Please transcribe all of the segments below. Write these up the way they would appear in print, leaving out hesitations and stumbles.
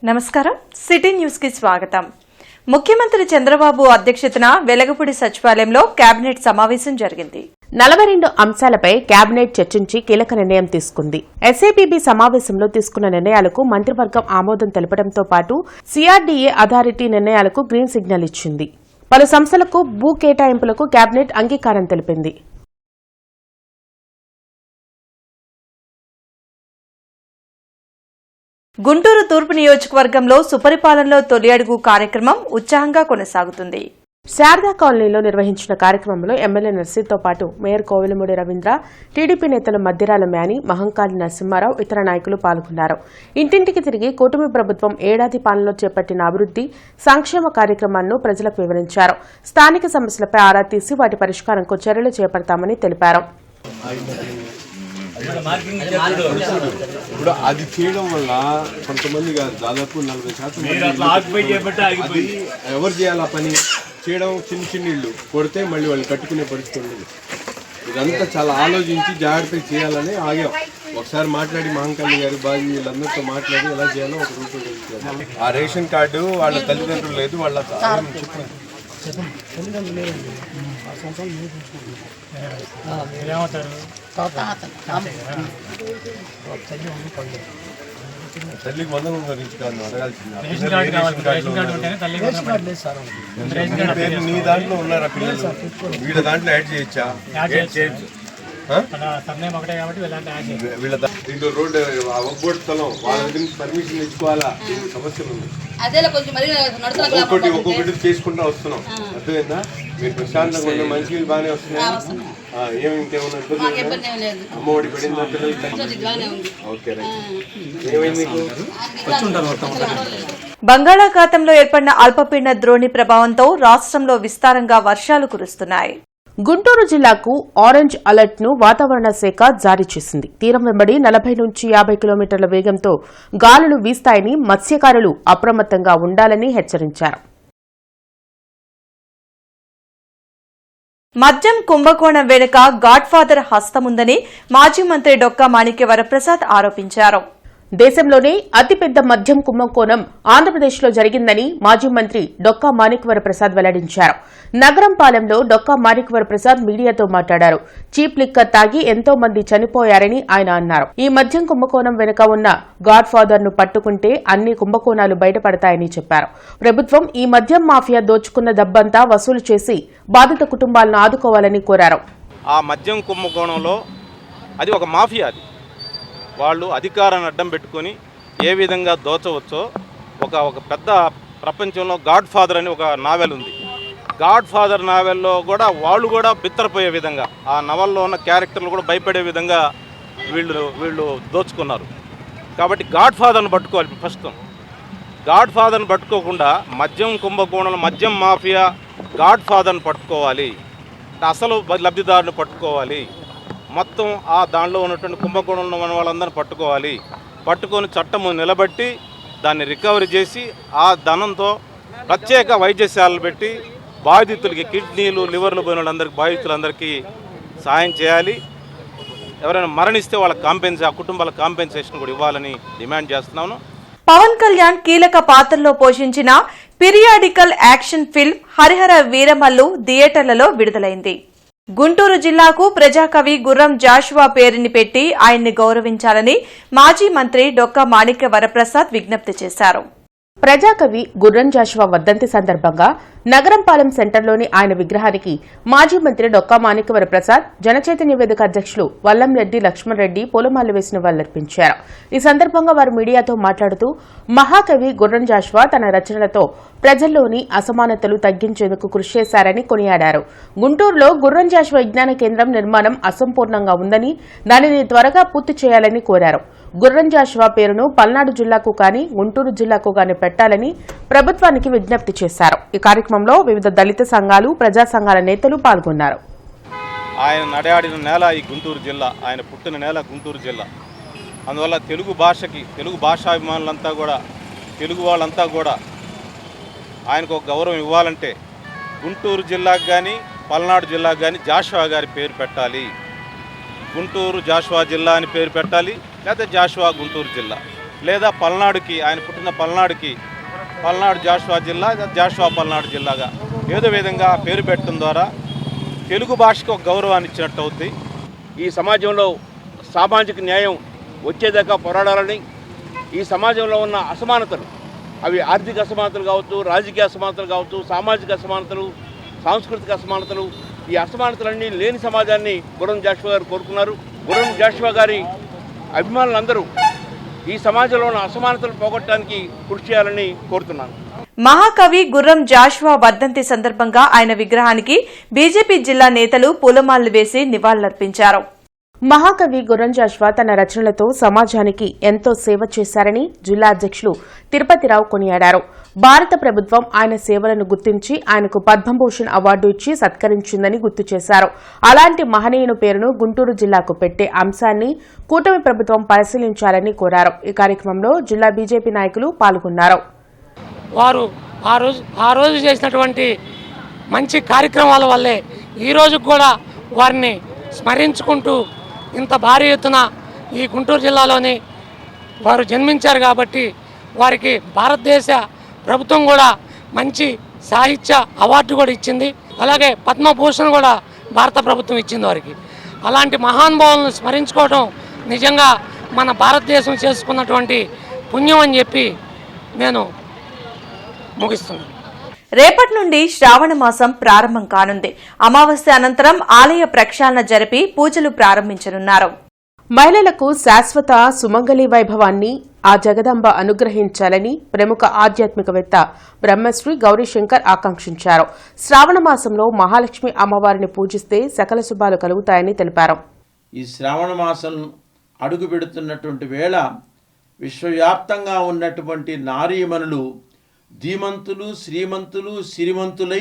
నమస్కారం city news కి స్వాగతం. ముఖ్యమంత్రి చంద్రబాబు అధ్యక్షతన వెలగపూడి సచివాలయంలో కేబినెట్ సమావేశం జరిగింది. 42 అంశాలపై కేబినెట్ చర్చించి కీలక నిర్ణయం తీసుకుంది. ఎస్ఏబీబీ సమావేశంలో తీసుకున్న నిర్ణయాలకు మంత్రివర్గం ఆమోదం తెలపడంతో పాటు సిఆర్డీఏ అథారిటీ నిర్ణయాలకు గ్రీన్ సిగ్నల్ ఇచ్చింది. పలు సంస్థలకు భూ కేటాయింపులకు కేబినెట్ అంగీకారం తెలిపింది. గుంటూరు తూర్పు నియోజకవర్గంలో సుపరిపాలనలో తొలి అడుగు కార్యక్రమం ఉత్సాహంగా కొనసాగుతుంది. శారదా కాలనీలో నిర్వహించిన కార్యక్రమంలో ఎమ్మెల్యే నర్సీతో పాటు మేయర్ కోవెలమూడి రవీంద్ర, టీడీపీ నేతలు మద్దిరాల మేని, మహంకాళి నరసింహారావు, ఇతర నాయకులు పాల్గొన్నారు. ఇంటింటికి తిరిగి కూటమి ప్రభుత్వం ఏడాది పాలనలో చేపట్టిన అభివృద్ది, సంక్షేమ కార్యక్రమాలను ప్రజలకు వివరించారు. స్థానిక సమస్యలపై ఆరా తీసి వాటి పరిష్కారంకు చర్యలు చేపడతామని తెలిపారు. ఇప్పుడు అది చేయడం వల్ల కొంతమంది దాదాపు 40% అది ఎవరు చేయాలి ఆ పని చేయడం, చిన్న ఇళ్ళు కొడితే మళ్ళీ వాళ్ళు కట్టుకునే పరిస్థితి ఉండదు. ఇదంతా చాలా ఆలోచించి జాగ్రత్తగా చేయాలని ఆగాం. ఒకసారి మాట్లాడి మహంకాళి గారు బాజీ వీళ్ళందరితో మాట్లాడి ఎలా చేయాలో ఒక రూపం. ఆ రేషన్ కార్డు వాళ్ళ తల్లిదండ్రులు లేదు, వాళ్ళ తల్లికి వందనం గురించి కాదు అడగాల్సింది. నీ దాంట్లో ఉన్నారా పిల్లలు? వీళ్ళ దాంట్లో యాడ్ చేయొచ్చా? వీళ్ళ దీంట్లో రోడ్డు ఒక్కోటి స్థలం వాళ్ళ దగ్గర నుంచి పర్మిషన్ తెచ్చుకోవాలా? సమస్యలు ఉంది. ఒక్కొక్కటి చేసుకుంటా వస్తున్నాం. అర్థమైందా? మీరు ప్రశాంతంగా ఉన్న మంచి బాగానే వస్తున్నాయి. ఏమి ఇంకేమన్నా అమ్మఒడి పడిందా పిల్లలకి? ఓకే, ఏమైంది మీకు? బంగాళాఖాతంలో ఏర్పడిన అల్పపీడన ద్రోణి ప్రభావంతో రాష్ట్రంలో విస్తారంగా వర్షాలు కురుస్తున్నాయి. గుంటూరు జిల్లాకు ఆరెంజ్ అలర్ట్ ను వాతావరణ శాఖ జారీ చేసింది. తీరం వెంబడి 40 నుంచి 50 కిలోమీటర్ల వేగంతో గాలులు వీస్తాయని మత్స్యకారులు అప్రమత్తంగా ఉండాలని హెచ్చరించారు. మద్యం కుంభకోణం వెనుక గాడ్ ఫాదర్ హస్తముందని మాజీ మంత్రి డొక్కా మాణిక్య వరప్రసాద్ ఆరోపించారు. దేశంలోనే అతిపెద్ద మద్యం కుంభకోణం ఆంధ్రప్రదేశ్లో జరిగిందని మాజీ మంత్రి డొక్కా మాణిక్య వరప్రసాద్ వెల్లడించారు. నగరంపాలెంలో డొక్కా మాణిక్య వరప్రసాద్ మీడియాతో మాట్లాడారు. చీప్ లిక్కర్ తాగి ఎంతో మంది చనిపోయారని ఆయన అన్నారు. ఈ మద్యం కుంభకోణం వెనుక ఉన్న గాడ్ ఫాదర్ ను పట్టుకుంటే అన్ని కుంభకోణాలు బయటపడతాయని చెప్పారు. ప్రభుత్వం ఈ మద్యం మాఫియా దోచుకున్న డబ్బంతా వసూలు చేసి బాధిత కుటుంబాలను ఆదుకోవాలని కోరారు. ఆ మద్యం కుంభకోణంలో అది ఒక మాఫియా. అది వాళ్ళు అధికారాన్ని అడ్డం పెట్టుకొని ఏ విధంగా దోచవచ్చో ఒక పెద్ద ప్రపంచంలో గాడ్ ఫాదర్ అని ఒక నావెల్ ఉంది. గాడ్ ఫాదర్ నావెల్లో కూడా వాళ్ళు కూడా బిత్తరపోయే విధంగా, ఆ నవల్లో ఉన్న క్యారెక్టర్లు కూడా భయపడే విధంగా వీళ్ళు దోచుకున్నారు. కాబట్టి గాడ్ ఫాదర్ని పట్టుకోవాలి. ప్రస్తుతం గాడ్ ఫాదర్ని పట్టుకోకుండా మద్యం కుంభకోణంలో మద్యం మాఫియా గాడ్ ఫాదర్ని పట్టుకోవాలి, అసలు లబ్ధిదారుని పట్టుకోవాలి. మొత్తం ఆ దానిలో ఉన్నటువంటి కుంభకోణంలో ఉన్న వాళ్ళందరినీ పట్టుకొని చట్టము నిలబెట్టి దాన్ని రికవరీ చేసి ఆ ధనంతో ప్రత్యేక వైద్యశాలలు పెట్టి బాధితులకి కిడ్నీలు, లివర్లు పోయిన వాళ్ళందరికీ బాధితులందరికీ సాయం చేయాలి. ఎవరైనా మరణిస్తే వాళ్ళకి ఆ కుటుంబాల కాంపెన్సేషన్ కూడా ఇవ్వాలని డిమాండ్ చేస్తున్నాను. పవన్ కళ్యాణ్ కీలక పాత్రలో పోషించిన periodical action film Harihara Veeramallu థియేటర్లలో విడుదలైంది. గుంటూరు జిల్లాకు ప్రజాకవి గుర్రం జాషువా పేరుని పెట్టి ఆయన్ని గౌరవించాలని మాజీ మంత్రి డొక్కా మాణిక్య వరప్రసాద్ విజ్ఞప్తి చేశారు. ప్రజాకవి గుర్రం జాషువా వర్ధంతి సందర్భంగా నగరంపాలెం సెంటర్లోని ఆయన విగ్రహానికి మాజీ మంత్రి డొక్కా మాణిక్య వరప్రసాద్, జనచైతన్య వేదిక అధ్యక్షులు వల్లంరెడ్డి లక్ష్మణ్ రెడ్డి పూలమాల వేసి నివాళులర్పించారు. ఈ సందర్భంగా వారు మీడియాతో మాట్లాడుతూ మహాకవి గుర్రం జాషువా తన రచనలతో ప్రజల్లోని అసమానతలు తగ్గించేందుకు కృషి చేశారని కొనియాడారు. గుంటూరులో గుర్రం జాషువా విజ్ఞాన కేంద్రం నిర్మాణం అసంపూర్ణంగా ఉందని దానిని త్వరగా పూర్తి చేయాలని కోరారు. గుర్రం జాషువా పేరును పల్నాడు జిల్లాకు కానీ గుంటూరు జిల్లాకు కానీ పెట్టాలని ప్రభుత్వానికి విజ్ఞప్తి చేశారు. ఈ కార్యక్రమంలో వివిధ దళిత సంఘాలు, ప్రజా సంఘాల నేతలు పాల్గొన్నారు. ఆయన నడయాడిన నేల ఈ గుంటూరు జిల్లా, ఆయన పుట్టిన నేల గుంటూరు జిల్లా. అందువల్ల తెలుగు భాషకి, తెలుగు భాషాభిమానులంతా కూడా, తెలుగు వాళ్ళంతా కూడా ఆయనకు ఒక గౌరవం ఇవ్వాలంటే గుంటూరు జిల్లాకు కానీ పల్నాడు జిల్లాకు కానీ జాషువా గారి పేరు పెట్టాలి. గుంటూరు జాషువా జిల్లా అని పేరు పెట్టాలి, లేకపోతే జాషువా గుంటూరు జిల్లా. లేదా పల్నాడుకి, ఆయన పుట్టిన పల్నాడుకి పల్నాడు జాషువా జిల్లా, జాషువా పల్నాడు జిల్లాగా ఏదో విధంగా పేరు పెట్టడం ద్వారా తెలుగు భాషకు ఒక గౌరవాన్ని ఇచ్చినట్టు అవుద్ది. ఈ సమాజంలో సామాజిక న్యాయం వచ్చేదాకా పోరాడాలని, ఈ సమాజంలో ఉన్న అసమానతలు, అవి ఆర్థిక అసమానతలు కావచ్చు, రాజకీయ అసమానతలు కావచ్చు, సామాజిక అసమానతలు, సాంస్కృతిక అసమానతలు, ఈ అసమానతలన్నీ లేని సమాజాన్ని గుర్రం జాషువా గారు కోరుకున్నారు. గుర్రం జాషువా గారి అభిమానులందరూ ఈ సమాజంలో ఉన్న అసమానతలు పోగొట్టడానికి కృషి చేయాలని కోరుతున్నాను. మహాకవి గుర్రం జాషువా వర్ధంతి సందర్భంగా ఆయన విగ్రహానికి బీజేపీ జిల్లా నేతలు పూలమాలలు వేసి నివాళులర్పించారు. మహాకవి గుర్రం జాషువా తన రచనలతో సమాజానికి ఎంతో సేవ చేశారని జిల్లా అధ్యక్షులు తిరుపతిరావు కొనియాడారు. భారత ప్రభుత్వం ఆయన సేవలను గుర్తించి ఆయనకు పద్మభూషణ్ అవార్డు ఇచ్చి సత్కరించిందని గుర్తు చేశారు. అలాంటి మహనీయుని పేరును గుంటూరు జిల్లాకు పెట్టే అంశాన్ని కూటమి ప్రభుత్వం పరిశీలించాలని కోరారు. ఈ కార్యక్రమంలో జిల్లా బీజేపీ నాయకులు పాల్గొన్నారు. వారు ఆ రోజు చేసినటువంటి మంచి కార్యక్రమాల వల్లే ఈరోజు కూడా వారిని స్మరించుకుంటూ ఇంత భారీ ఎత్తున ఈ గుంటూరు జిల్లాలోని వారు జన్మించారు కాబట్టి వారికి భారతదేశ ప్రభుత్వం కూడా మంచి సాహిత్య అవార్డు కూడా ఇచ్చింది. అలాగే పద్మభూషణ్ కూడా భారత ప్రభుత్వం ఇచ్చింది వారికి. అలాంటి మహానుభావులను స్మరించుకోవడం నిజంగా మన భారతదేశం చేసుకున్నటువంటి పుణ్యం అని చెప్పి నేను ముగిస్తున్నాను. రేపటి నుండి శ్రావణ మాసం ప్రారంభం కానుంది. అమావాస్య అనంతరం ఆలయ ప్రక్షాళన జరిపి పూజలు ప్రారంభించనున్నారు. మహిళలకు శాశ్వత సుమంగళి వైభవాన్ని ఆ జగదంబ అనుగ్రహించాలని ప్రముఖ ఆధ్యాత్మికవేత్త బ్రహ్మశ్రీ గౌరీశంకర్ ఆకాంక్షించారు. శ్రావణ మాసంలో మహాలక్ష్మి అమ్మవారిని పూజిస్తే సకల శుభాలు కలుగుతాయని తెలిపారు. ఈ శ్రావణ మాసం అడుగు పెడుతున్నటువంటి వేళ విశ్వవ్యాప్తంగా ఉన్నటువంటి నారీమణులు ధీమంతులు, శ్రీమంతులు, సిరిమంతులై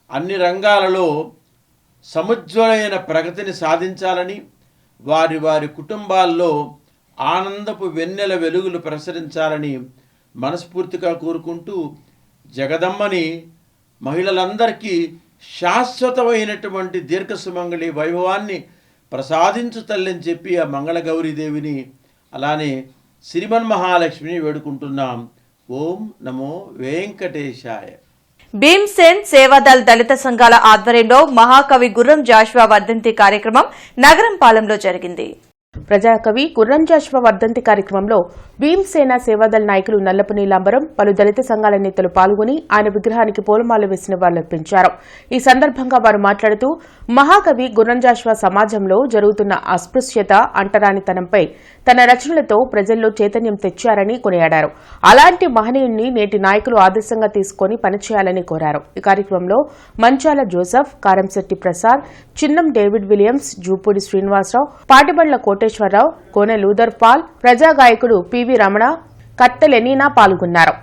అన్ని రంగాలలో సముజ్వలైన ప్రగతిని సాధించాలని, వారి వారి కుటుంబాల్లో ఆనందపు వెన్నెల వెలుగులు ప్రసరించాలని మనస్ఫూర్తిగా కోరుకుంటూ జగదమ్మని మహిళలందరికీ శాశ్వతమైనటువంటి దీర్ఘ సుమంగళి వైభవాన్ని ప్రసాదించు తల్లని చెప్పి ఆ మంగళగౌరీదేవిని అలానే శ్రీమన్మహాలక్ష్మిని వేడుకుంటున్నాం. ఓం నమో వెంకటేశాయ. భీమ్సేన్ సేవాదల్ దళిత సంఘాల ఆధ్వర్యంలో మహాకవి గుర్రం జాషువా వర్ధంతి కార్యక్రమం నగరం పాలెంలో జరిగింది. ప్రజాకవి గుర్రం జాషువా వర్ధంతి కార్యక్రమంలో భీమ్సేన సేవాదళ నాయకులు నల్లపు నీలాంబరం, పలు దళిత సంఘాల నేతలు పాల్గొని ఆయన విగ్రహానికి పూలమాల వేసిన వాళ్లర్పించారు. ఈ సందర్భంగా వారు మాట్లాడుతూ మహాకవి గుర్రం జాషువా సమాజంలో జరుగుతున్న అస్పృశ్యత, అంటరానితనంపై తన రచనలతో ప్రజల్లో చైతన్యం తెచ్చారని కొనియాడారు. అలాంటి మహనీయుణ్ణి నేటి నాయకులు ఆదర్శంగా తీసుకుని పనిచేయాలని కోరారు. ఈ కార్యక్రమంలో Manchala Joseph, Karamsetti Prasad, Chinnam David Williams, Jupudi Srinivasarao, Patibandla Koteswararao, Kone Luther Paul, ప్రజా గాయకుడు పివి రమణ, కత్తెలెనీనా పాల్గొన్నారు.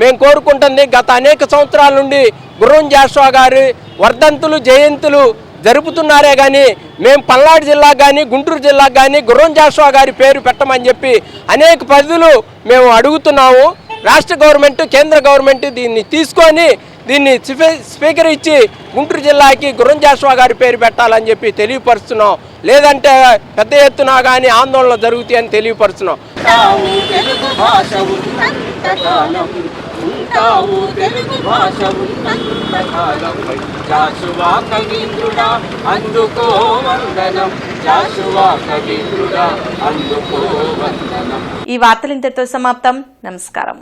మేము కోరుకుంటుంది గత అనేక సంవత్సరాల నుండి గుర్రం జాషువా గారి వర్ధంతులు, జయంతులు జరుపుతున్నారే కానీ మేము పల్నాడు జిల్లా కానీ గుంటూరు జిల్లా కానీ గుర్రం జాషువా గారి పేరు పెట్టమని చెప్పి అనేక పద్ధతులు మేము అడుగుతున్నాము. రాష్ట్ర గవర్నమెంట్, కేంద్ర గవర్నమెంట్ దీన్ని తీసుకొని దీన్ని స్వీకరించి గుంటూరు జిల్లాకి గుర్రం జాషువా గారి పేరు పెట్టాలని చెప్పి తెలియపరుస్తున్నాం. లేదంటే పెద్ద ఎత్తున కానీ ఆందోళనలు జరుగుతాయని తెలియపరుస్తున్నాం. ఈ వార్తలు ఇంతటితో సమాప్తం. నమస్కారం.